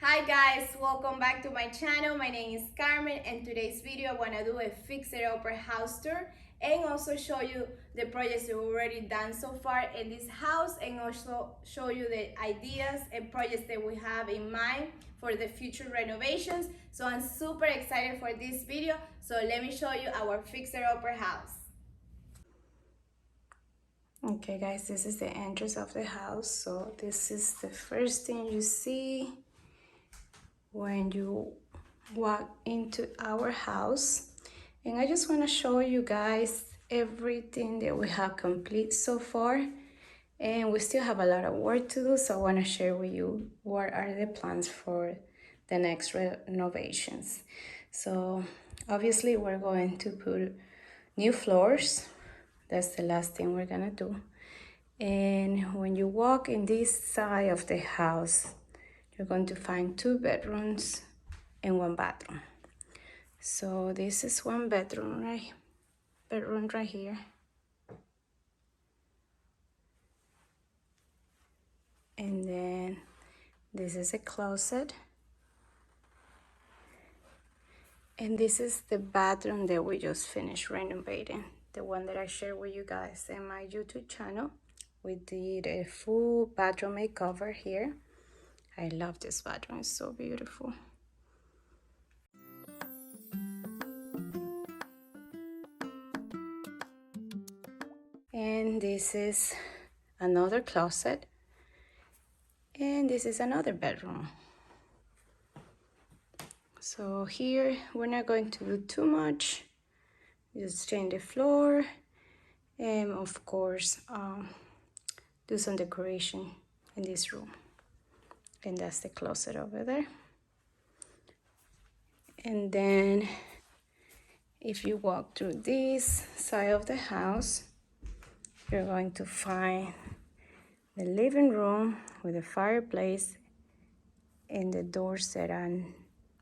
Hi guys, welcome back to my channel. My name is Carmen and today's video I want to do a FIXER Upper House tour and also show you the projects we've already done so far in this house and also show you the ideas and projects that we have in mind for the future renovations. So I'm super excited for this video. So let me show you our FIXER Upper House. Okay guys, this is the entrance of the house. So this is the first thing you see when you walk into our house, and I just want to show you guys everything that we have complete so far, and we still have a lot of work to do. So I want to share with you what are the plans for the next renovations. So obviously we're going to put new floors. That's the last thing we're gonna do. And when you walk in this side of the house, you're going to find 2 bedrooms and 1 bathroom. So this is 1 bedroom right here. And then this is a closet. And this is the bathroom that we just finished renovating, the one that I shared with you guys in my YouTube channel. We did a full bathroom makeover here. I love this bathroom, it's so beautiful. And this is another closet. And this is another bedroom. So here we're not going to do too much. Just change the floor and of course do some decoration in this room. And that's the closet over there. And then if you walk through this side of the house, you're going to find the living room with a fireplace and the doors that are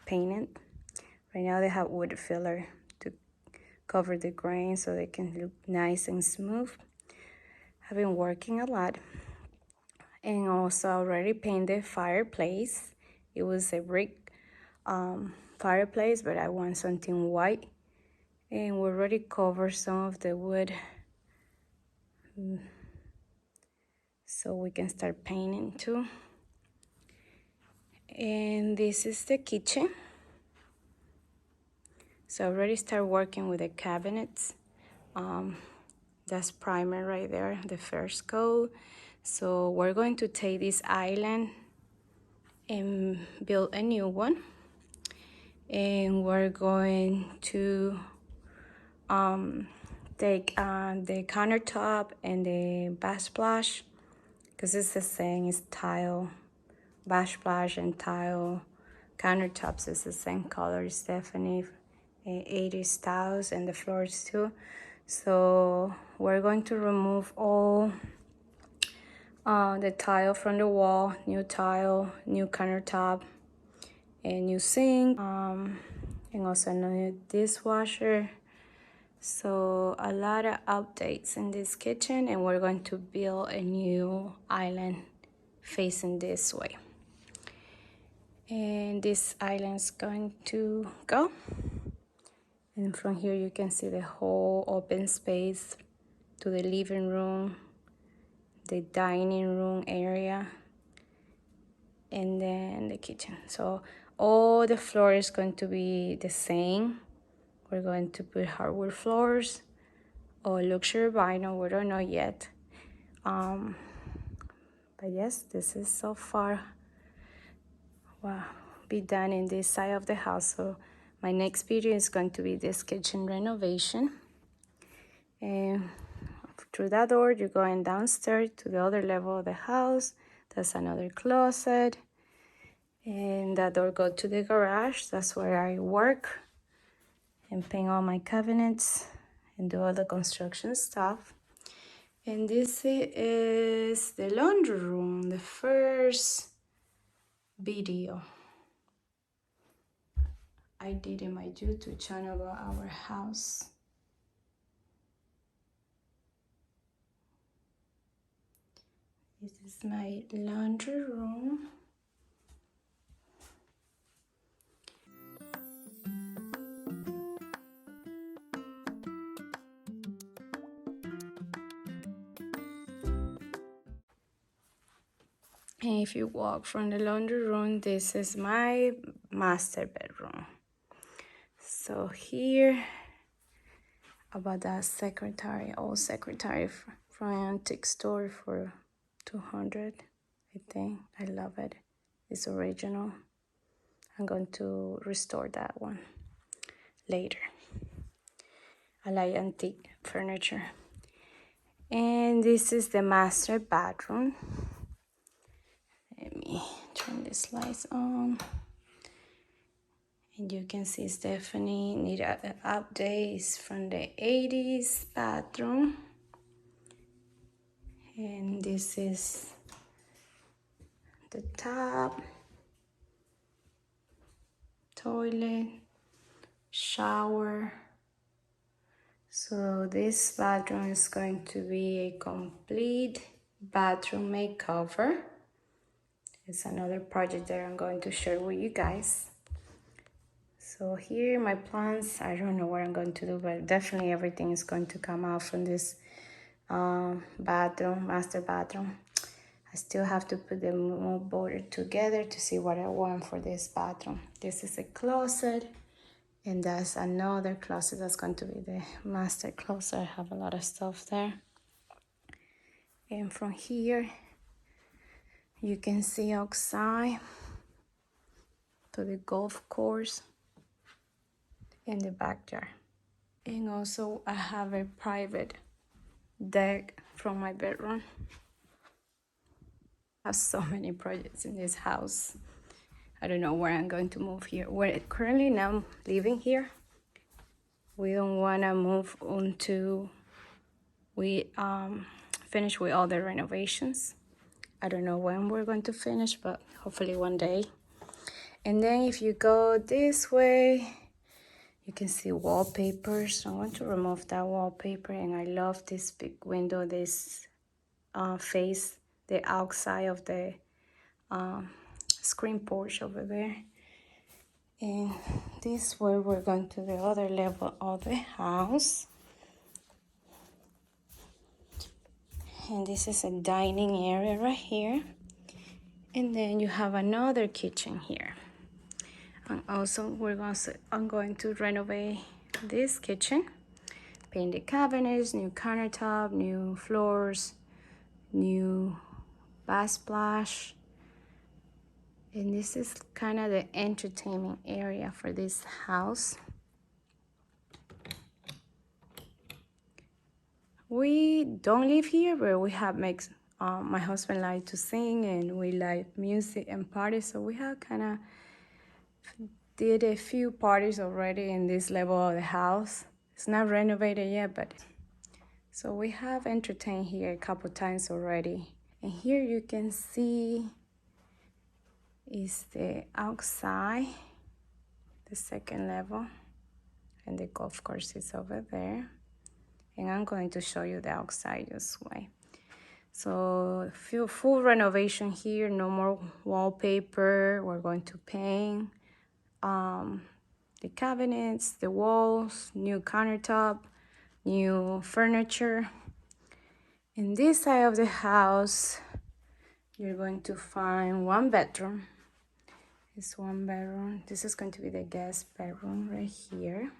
painted. Right now they have wood filler to cover the grain so they can look nice and smooth. I've been working a lot. And also already painted fireplace. It was a brick fireplace, but I want something white. And we already covered some of the wood so we can start painting too. And this is the kitchen. So I already start working with the cabinets. That's primer right there, the first coat. So we're going to take this island and build a new one. And we're going to take the countertop and the backsplash, because it's the same, it's tile backsplash and tile countertops is the same color. It's definitely 80s styles, and the floors too. So we're going to remove all the tile from the wall, new tile, new countertop, a new sink, and also a new dishwasher. So a lot of updates in this kitchen, and we're going to build a new island facing this way. And this island is going to go. And from here you can see the whole open space to the living room, the dining room area, and then the kitchen. So all the floor is going to be the same. We're going to put hardwood floors or luxury vinyl, we don't know yet. But yes, this is so far what be done in this side of the house. So my next video is going to be this kitchen renovation. And through that door, you're going downstairs to the other level of the house. That's another closet. And that door goes to the garage. That's where I work and paint all my cabinets and do all the construction stuff. And this is the laundry room, the first video I did in my YouTube channel about our house. This is my laundry room. And if you walk from the laundry room, this is my master bedroom. So here, about that secretary, old secretary from an antique store for 200, I think. I love it. It's original. I'm going to restore that one later. I like antique furniture. And this is the master bathroom. Let me turn this lights on. And you can see Stephanie need an update. It's from the 80s bathroom. And this is the tub, toilet, shower. So this bathroom is going to be a complete bathroom makeover. It's another project that I'm going to share with you guys. So here my plans, I don't know what I'm going to do, but definitely everything is going to come out from this bathroom, master bathroom. I still have to put the mood board together to see what I want for this bathroom. This is a closet, and that's another closet that's going to be the master closet. I have a lot of stuff there. And from here, you can see outside to the golf course in the backyard. And also I have a private deck from my bedroom. I have so many projects in this house. I don't know where I'm going to move here. We're currently now living here. We don't want to move until we finish with all the renovations. I don't know when we're going to finish, but hopefully one day. And then if you go this way, you can see wallpapers. I'm going to remove that wallpaper, and I love this big window, this face the outside of the screen porch over there. And this way we're going to the other level of the house. And this is a dining area right here. And then you have another kitchen here. And also I'm going to renovate this kitchen. Paint the cabinets, new countertop, new floors, new backsplash. And this is kind of the entertainment area for this house. We don't live here, but we have my husband likes to sing, and we like music and parties, so we have kind of did a few parties already in this level of the house. It's not renovated yet, but so we have entertained here a couple times already. And here you can see is the outside, the second level, and the golf course is over there. And I'm going to show you the outside this way. So full renovation here, no more wallpaper. We're going to paint the cabinets, the walls, new countertop, new furniture. In this side of the house, you're going to find one bedroom. It's one bedroom. This is going to be the guest bedroom right here,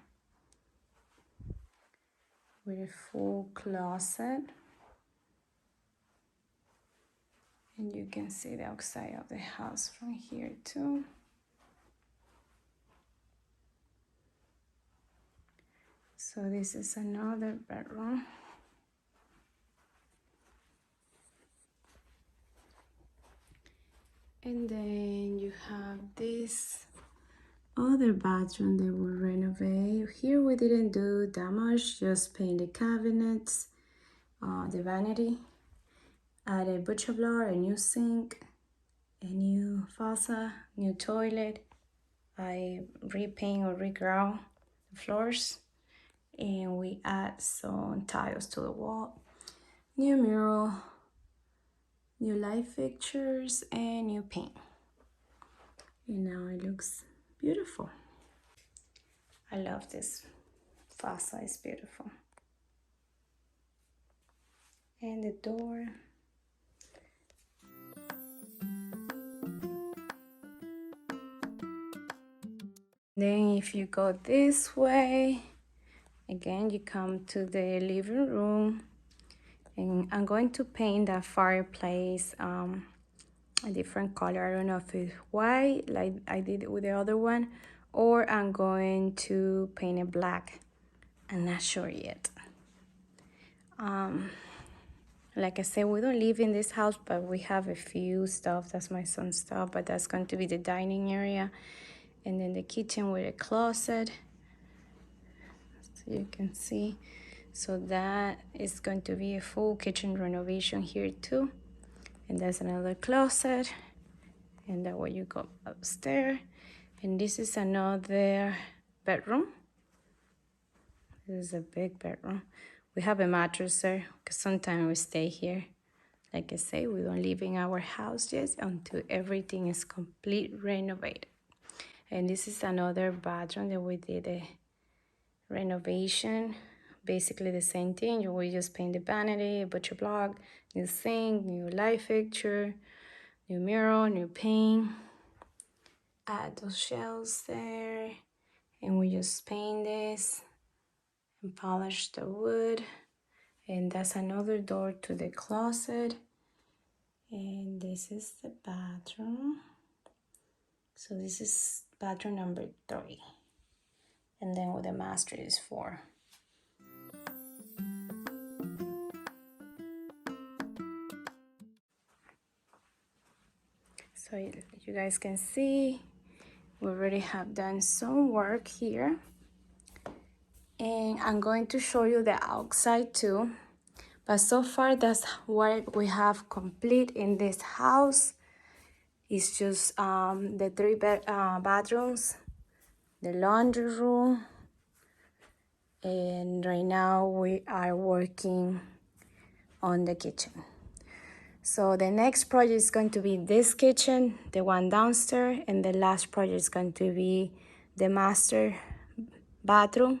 with a full closet. And you can see the outside of the house from here too. So this is another bedroom. And then you have this other bathroom that we'll renovate. Here we didn't do that much, just paint the cabinets, the vanity, add a butcher blower, a new sink, a new faucet, new toilet. I repaint or regrout the floors, and we add some tiles to the wall, new mural, new light fixtures, and new paint. And now it looks beautiful. I love this faucet, it's beautiful. And the door. Then if you go this way, again, you come to the living room. And I'm going to paint that fireplace a different color. I don't know if it's white like I did with the other one, or I'm going to paint it black. I'm not sure yet. Like I said, we don't live in this house, but we have a few stuff. That's my son's stuff, but that's going to be the dining area. And then the kitchen with a closet, so you can see. So that is going to be a full kitchen renovation here too. And there's another closet. And that way you go upstairs. And this is another bedroom. This is a big bedroom. We have a mattress there because sometimes we stay here. Like I say, we don't live in our house yet until everything is complete renovated. And this is another bathroom that we did a renovation. Basically the same thing. We just paint the vanity, butcher block, new sink, new light fixture, new mirror, new paint. Add those shelves there. And we just paint this and polish the wood. And that's another door to the closet. And this is the bathroom. So this is bathroom number 3. And then with the master is 4. So you guys can see we already have done some work here. And I'm going to show you the outside too. But so far that's what we have complete in this house. It's just the 3 bathrooms, the laundry room, and right now we are working on the kitchen. So the next project is going to be this kitchen, the one downstairs, and the last project is going to be the master bathroom.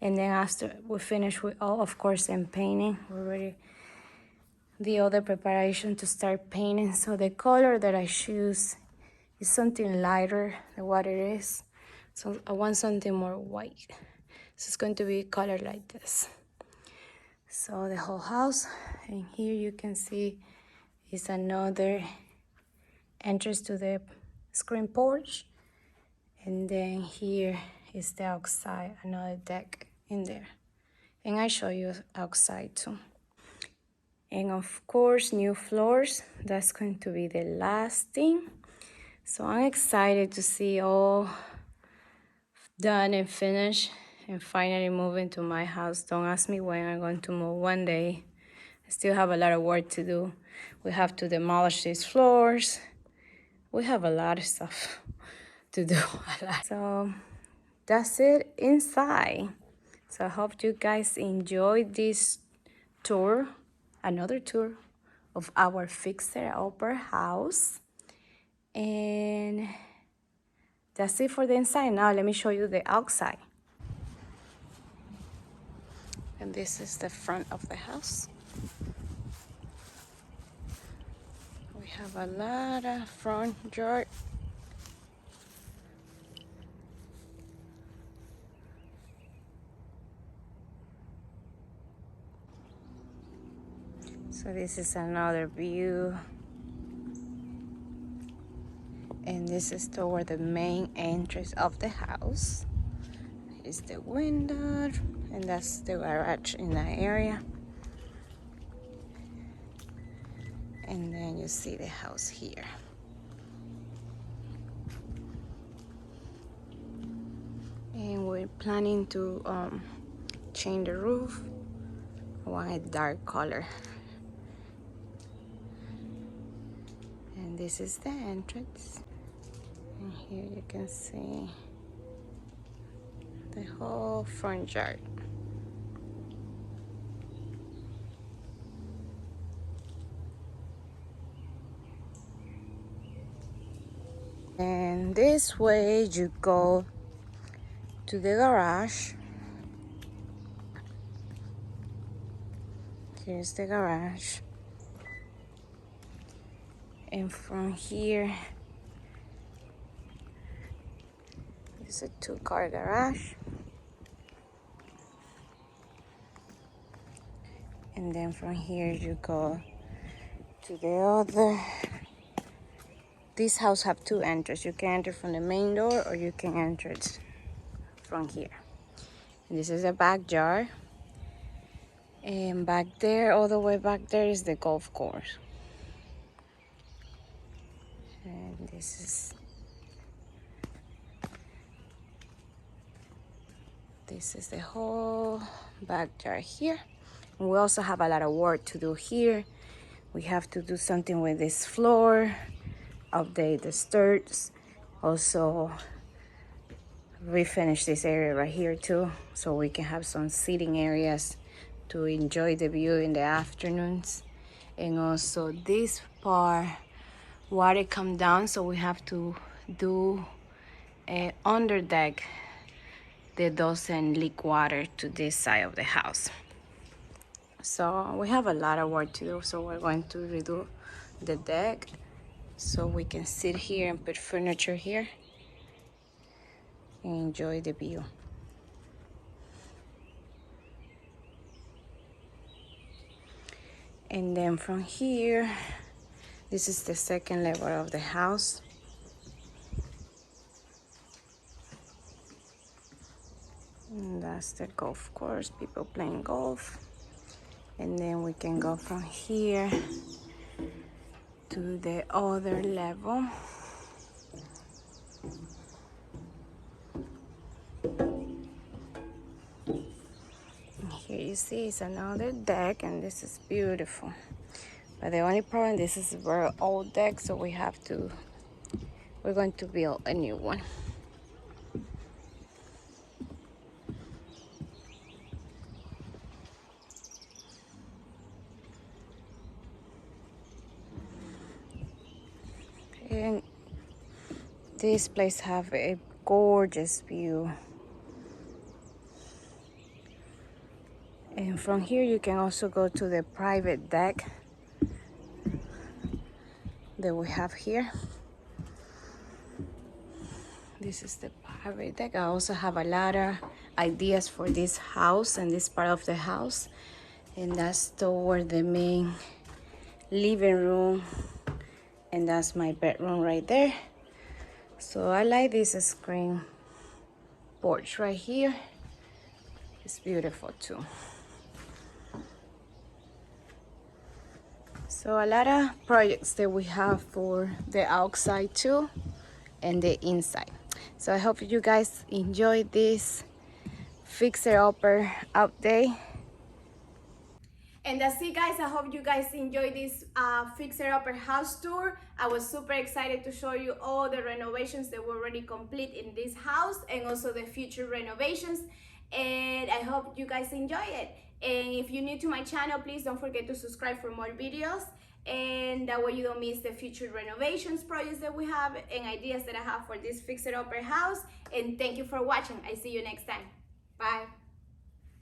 And then after we finish with all, of course, and painting, we're ready. The other preparation to start painting. So the color that I choose is something lighter than what it is. So I want something more white. So it's going to be colored like this. So the whole house, and here you can see is another entrance to the screen porch. And then here is the outside, another deck in there. And I show you outside too. And of course, new floors. That's going to be the last thing. So I'm excited to see all done and finished and finally move into my house. Don't ask me when I'm going to move. One day. I still have a lot of work to do. We have to demolish these floors. We have a lot of stuff to do. So that's it inside. So I hope you guys enjoyed this tour, another tour of our FIXER Opera house. And that's it for the inside. Now let me show you the outside. And this is the front of the house. We have a lot of front yard. So this is another view. And this is toward the main entrance of the house. Is the window, and that's the garage in that area. And then you see the house here. And we're planning to change the roof. I want a dark color. And this is the entrance. And here you can see the whole front yard. And this way you go to the garage. Here's the garage. And from here It's a 2-car garage. And then from here you go to the other. This house have 2 entrances. You can enter from the main door or you can enter it from here. And this is the backyard. And back there, all the way back there, is the golf course. And this is the whole backyard here. And we also have a lot of work to do here. We have to do something with this floor, update the stairs, also refinish this area right here too, so we can have some seating areas to enjoy the view in the afternoons. And also this part, water come down, so we have to do a under deck that doesn't leak water to this side of the house. So we have a lot of work to do, so we're going to redo the deck so we can sit here and put furniture here and enjoy the view. And then from here, this is the second level of the house. And that's the golf course, people playing golf. And then we can go from here to the other level. And here you see it's another deck, and this is beautiful. But the only problem, this is a very old deck, so we're going to build a new one. And this place have a gorgeous view. And from here you can also go to the private deck that we have here. This is the private deck. I also have a lot of ideas for this house and this part of the house. And that's toward the main living room. And that's my bedroom right there. So I like this screen porch right here. It's beautiful too. So a lot of projects that we have for the outside too and the inside. So I hope you guys enjoyed this fixer-upper update. And that's it, guys. I hope you guys enjoyed this fixer-upper house tour. I was super excited to show you all the renovations that were already complete in this house and also the future renovations. And I hope you guys enjoy it. And if you're new to my channel, please don't forget to subscribe for more videos. And that way you don't miss the future renovations projects that we have and ideas that I have for this fixer-upper house. And thank you for watching. I see you next time. Bye.